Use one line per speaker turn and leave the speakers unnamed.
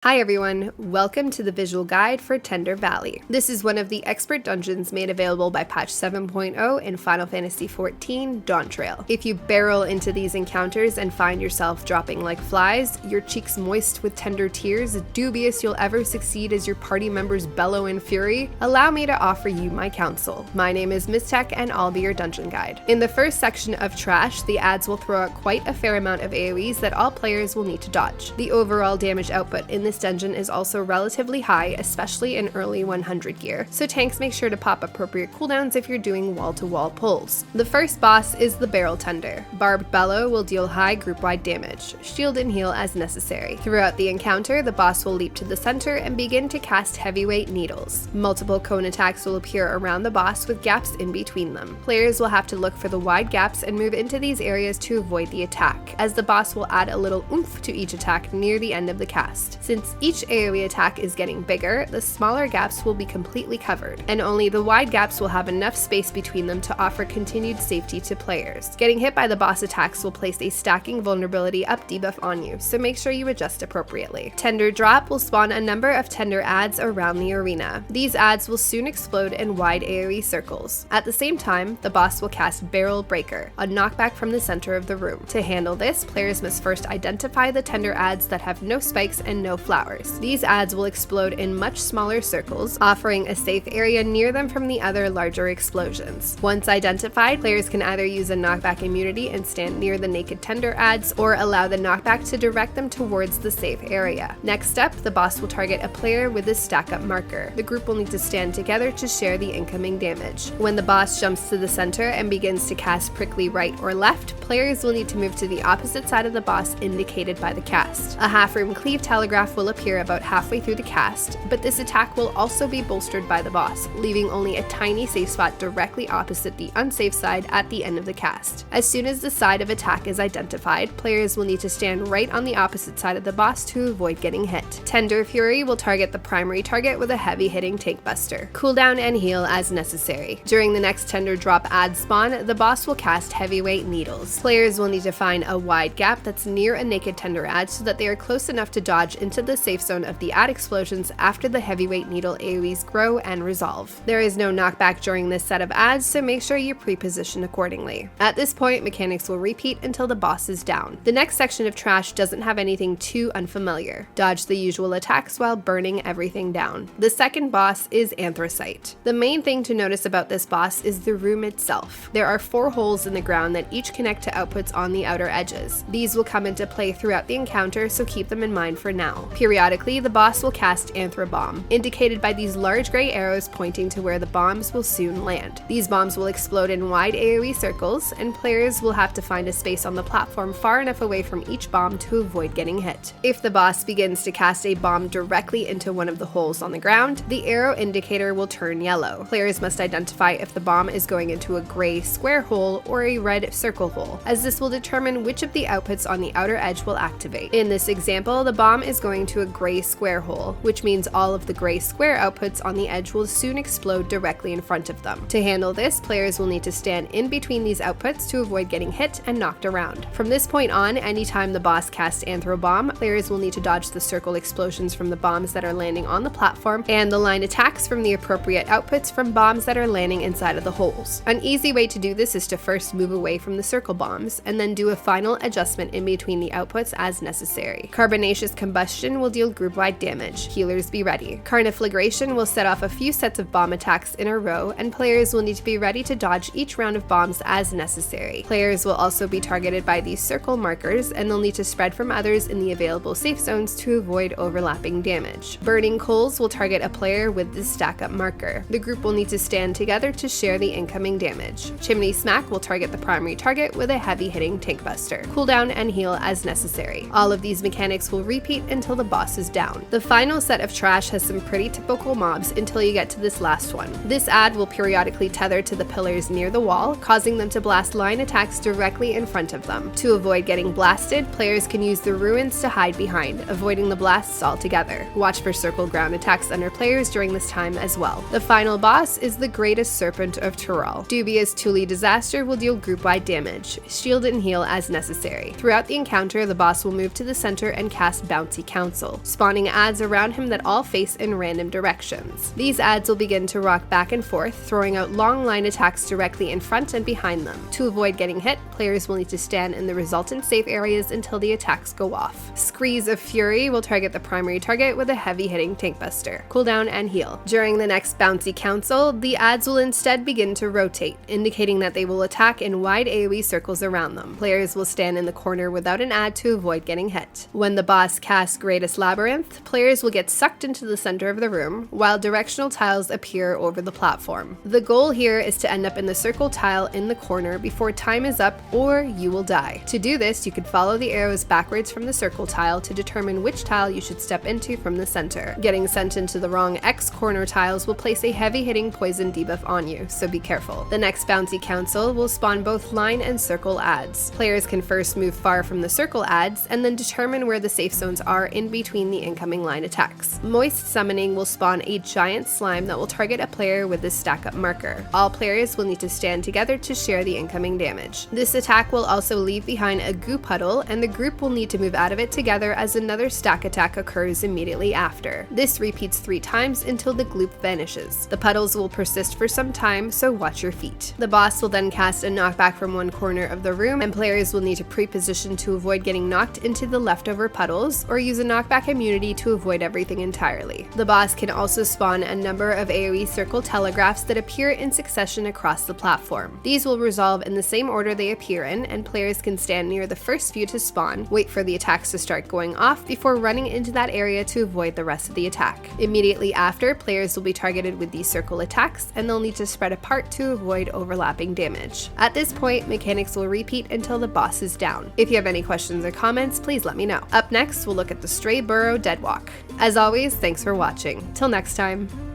Hi everyone, welcome to the visual guide for Tender Valley. This is one of the expert dungeons made available by patch 7.0 in Final Fantasy XIV Dawntrail. If you barrel into these encounters and find yourself dropping like flies, your cheeks moist with tender tears, dubious you'll ever succeed as your party members bellow in fury, allow me to offer you my counsel. My name is Mistech and I'll be your dungeon guide. In the first section of Trash, the ads will throw out quite a fair amount of AoEs that all players will need to dodge. The overall damage output in this dungeon is also relatively high, especially in early 100 gear, so tanks make sure to pop appropriate cooldowns if you're doing wall-to-wall pulls. The first boss is the Barrel Tender. Barbed Bellow will deal high group-wide damage. Shield and heal as necessary. Throughout the encounter, the boss will leap to the center and begin to cast heavyweight needles. Multiple cone attacks will appear around the boss with gaps in between them. Players will have to look for the wide gaps and move into these areas to avoid the attack, as the boss will add a little oomph to each attack near the end of the cast. Since each AoE attack is getting bigger, the smaller gaps will be completely covered, and only the wide gaps will have enough space between them to offer continued safety to players. Getting hit by the boss attacks will place a stacking vulnerability up debuff on you, so make sure you adjust appropriately. Tender Drop will spawn a number of tender ads around the arena. These ads will soon explode in wide AoE circles. At the same time, the boss will cast Barrel Breaker, a knockback from the center of the room. To handle this, players must first identify the tender ads that have no spikes and no flowers. These ads will explode in much smaller circles, offering a safe area near them from the other larger explosions. Once identified, players can either use a knockback immunity and stand near the naked tender ads, or allow the knockback to direct them towards the safe area. Next up, the boss will target a player with a stack-up marker. The group will need to stand together to share the incoming damage. When the boss jumps to the center and begins to cast Prickly Right or Left, players will need to move to the opposite side of the boss indicated by the cast. A half-room cleave telegraph will appear about halfway through the cast, but this attack will also be bolstered by the boss, leaving only a tiny safe spot directly opposite the unsafe side at the end of the cast. As soon as the side of attack is identified, players will need to stand right on the opposite side of the boss to avoid getting hit. Tender Fury will target the primary target with a heavy-hitting tank buster. Cooldown and heal as necessary. During the next Tender Drop ad spawn, the boss will cast Heavyweight Needles. Players will need to find a wide gap that's near a naked tender ad so that they are close enough to dodge into the safe zone of the ad explosions after the heavyweight needle AoEs grow and resolve. There is no knockback during this set of ads, so make sure you pre-position accordingly. At this point, mechanics will repeat until the boss is down. The next section of Trash doesn't have anything too unfamiliar. Dodge the usual attacks while burning everything down. The second boss is Anthracite. The main thing to notice about this boss is the room itself. There are 4 holes in the ground that each connect to outputs on the outer edges. These will come into play throughout the encounter, so keep them in mind for now. Periodically, the boss will cast Anthrobomb, indicated by these large gray arrows pointing to where the bombs will soon land. These bombs will explode in wide AoE circles, and players will have to find a space on the platform far enough away from each bomb to avoid getting hit. If the boss begins to cast a bomb directly into one of the holes on the ground, the arrow indicator will turn yellow. Players must identify if the bomb is going into a gray square hole or a red circle hole, as this will determine which of the outputs on the outer edge will activate. In this example, the bomb is going to a gray square hole, which means all of the gray square outputs on the edge will soon explode directly in front of them. To handle this, players will need to stand in between these outputs to avoid getting hit and knocked around. From this point on, anytime the boss casts Anthrobomb, players will need to dodge the circle explosions from the bombs that are landing on the platform and the line attacks from the appropriate outputs from bombs that are landing inside of the holes. An easy way to do this is to first move away from the circle bombs, and then do a final adjustment in between the outputs as necessary. Carbonaceous Combustion will deal group-wide damage. Healers be ready. Carniflagration will set off a few sets of bomb attacks in a row, and players will need to be ready to dodge each round of bombs as necessary. Players will also be targeted by these circle markers, and they'll need to spread from others in the available safe zones to avoid overlapping damage. Burning Coals will target a player with this stack-up marker. The group will need to stand together to share the incoming damage. Chimney Smack will target the primary target with a heavy-hitting tank buster. Cooldown and heal as necessary. All of these mechanics will repeat until the boss is down. The final set of Trash has some pretty typical mobs until you get to this last one. This ad will periodically tether to the pillars near the wall, causing them to blast line attacks directly in front of them. To avoid getting blasted, players can use the ruins to hide behind, avoiding the blasts altogether. Watch for circle ground attacks under players during this time as well. The final boss is the Greatest Serpent of Tyrol. Dubious Thule Disaster will deal group-wide damage. Shield and heal as necessary. Throughout the encounter, the boss will move to the center and cast Bouncy Council. Council, spawning adds around him that all face in random directions. These adds will begin to rock back and forth, throwing out long line attacks directly in front and behind them. To avoid getting hit, players will need to stand in the resultant safe areas until the attacks go off. Screes of Fury will target the primary target with a heavy-hitting tank buster, cooldown and heal. During the next Bouncy Council, the adds will instead begin to rotate, indicating that they will attack in wide AoE circles around them. Players will stand in the corner without an add to avoid getting hit. When the boss casts Greatest Labyrinth, players will get sucked into the center of the room, while directional tiles appear over the platform. The goal here is to end up in the circle tile in the corner before time is up, or you will die. To do this, you could follow the arrows backwards from the circle tile to determine which tile you should step into from the center. Getting sent into the wrong X corner tiles will place a heavy-hitting poison debuff on you, so be careful. The next Bouncy Council will spawn both line and circle adds. Players can first move far from the circle adds, and then determine where the safe zones are in between the incoming line attacks. Moist Summoning will spawn a giant slime that will target a player with this stack-up marker. All players will need to stand together to share the incoming damage. This attack will also leave behind a goo puddle, and the group will need to move out of it together as another stack attack occurs immediately after. This repeats 3 times until the gloop vanishes. The puddles will persist for some time, so watch your feet. The boss will then cast a knockback from one corner of the room, and players will need to pre-position to avoid getting knocked into the leftover puddles, or use a knockback immunity to avoid everything entirely. The boss can also spawn a number of AoE circle telegraphs that appear in succession across the platform. These will resolve in the same order they appear in, and players can stand near the first few to spawn, wait for the attacks to start going off before running into that area to avoid the rest of the attack. Immediately after, players will be targeted with these circle attacks, and they'll need to spread apart to avoid overlapping damage. At this point, mechanics will repeat until the boss is down. If you have any questions or comments, please let me know. Up next, we'll look at the Stray Burrow Deadwalk. As always, thanks for watching. Till next time.